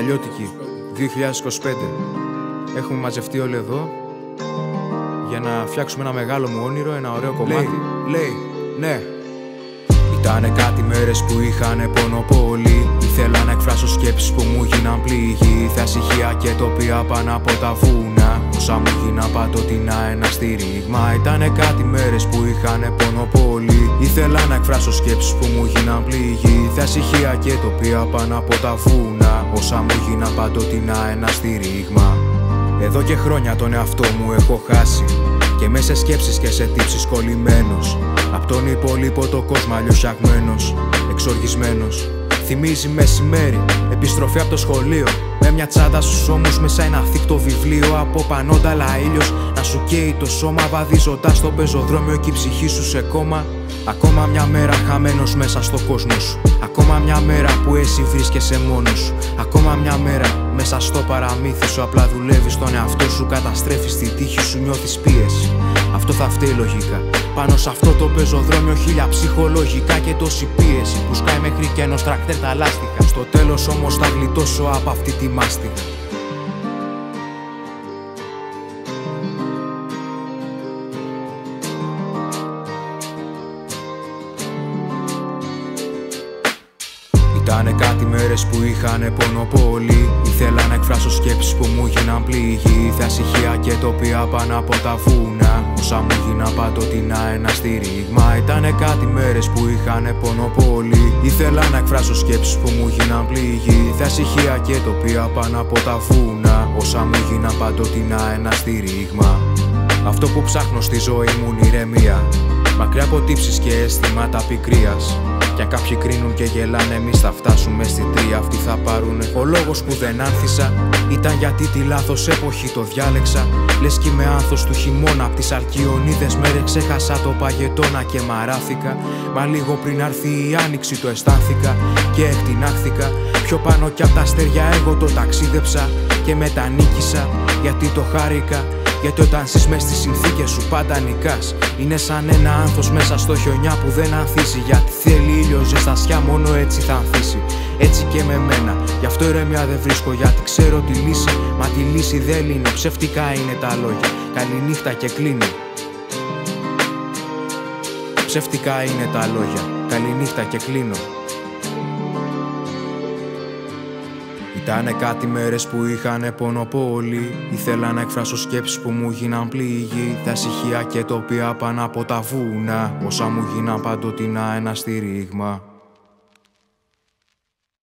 Αλλιώτικη 2025. Έχουμε μαζευτεί όλοι εδώ για να φτιάξουμε ένα μεγάλο μου όνειρο, ένα ωραίο κομμάτι. Λέει, ναι. Ήτανε κάτι μέρες που είχανε πόνο πολύ. Ήθελα να εκφράσω σκέψεις που μου γίναν πληγή. Θασυχία και τοπία πάνω από τα βούνα. Όσα μου γίναν παντοτινά ένα στήριγμα. Ήτανε κάτι μέρες που είχανε πόνο πολύ. Ήθελα να εκφράσω σκέψεις που μου γίναν πληγή. Θασυχία και τοπία πάνω από τα βούνα. Όσα μου γίναν παντοτινά ένα στήριγμα. Εδώ και χρόνια τον εαυτό μου έχω χάσει. Και μέσα σε σκέψεις και σε τύψεις κολλημένος. Απ' τον υπόλοιπο το κόσμο αλλιωσιαγμένος, εξοργισμένος. Θυμίζει μεσημέρι, επιστροφή από το σχολείο. Με μια τσάντα στους ώμους, μέσα ένα θήκτο βιβλίο. Από πανόνταλα ήλιος να σου καίει το σώμα. Βαδίζοντας στο πεζοδρόμιο και η ψυχή σου σε κόμμα. Ακόμα μια μέρα χαμένος μέσα στο κόσμο σου. Ακόμα μια μέρα που εσύ βρίσκεσαι μόνος σου. Ακόμα μια μέρα μέσα στο παραμύθι σου. Απλά δουλεύεις τον εαυτό σου, καταστρέφεις τη τύχη σου, νιώθεις πίεση. Αυτό θα φταίει λογικά. Πάνω σε αυτό το πεζοδρόμιο χίλια ψυχολογικά και τόση πίεση που σκάει μέχρι και ενός τρακτέρ τα λάστιχα. Στο τέλος όμως θα γλιτώσω από αυτή τη μάστιγα. Ήτανε κάτι μέρες που είχανε πόνο πολύ. Ήθελα να εκφράσω σκέψεις που μου γίναν πληγή. Θασυχία και τοπία πάνω από τα βούνα. Όσα μου γίναν παντοτινά ένα στήριγμα. Ήτανε κάτι μέρες που είχανε πόνο πολύ. Ήθελα να εκφράσω σκέψεις που μου γίναν πληγή. Θασυχία και τοπία πάνω από τα βούνα. Όσα μου γίναν παντοτινά ένα στήριγμα. Αυτό που ψάχνω στη ζωή μου είναι ηρεμία. Μακριά από τύψεις και αισθήματα πικρίας. Κι αν κάποιοι κρίνουν και γελάνε, εμείς θα φτάσουμε στη τρία. Αυτοί θα πάρουνε. Ο λόγος που δεν άνθησα ήταν γιατί τη λάθος εποχή το διάλεξα. Λες κι είμαι άνθος του χειμώνα. Απ' τις Αλκιονίδες μέρες ξέχασα το παγετώνα και μαράθηκα. Μα λίγο πριν έρθει η άνοιξη το αισθάνθηκα και εκτινάχθηκα. Πιο πάνω κι απ' τα αστέρια εγώ το ταξίδεψα και μετανίκησα γιατί το χάρηκα. Γιατί όταν ζεις μες στις συνθήκες σου πάντα νικάς. Είναι σαν ένα άνθος μέσα στο χιονιά που δεν ανθίσει. Γιατί θέλει ήλιο, ζεστασιά, μόνο έτσι θα ανθίσει. Έτσι και με μένα, γι' αυτό ηρεμιά δεν βρίσκω. Γιατί ξέρω τη λύση, μα τη λύση δεν λύνει. Ψευτικά είναι τα λόγια, καληνύχτα και κλείνει. Ψευτικά είναι τα λόγια, καληνύχτα και κλείνω. Ήτανε κάτι μέρες που είχανε πόνο πολύ. Ήθελα να εκφράσω σκέψεις που μου γίναν πληγή. Θασυχία και τοπία πάνω από τα βούνα. Όσα μου γίναν παντοτινά ένα στήριγμα.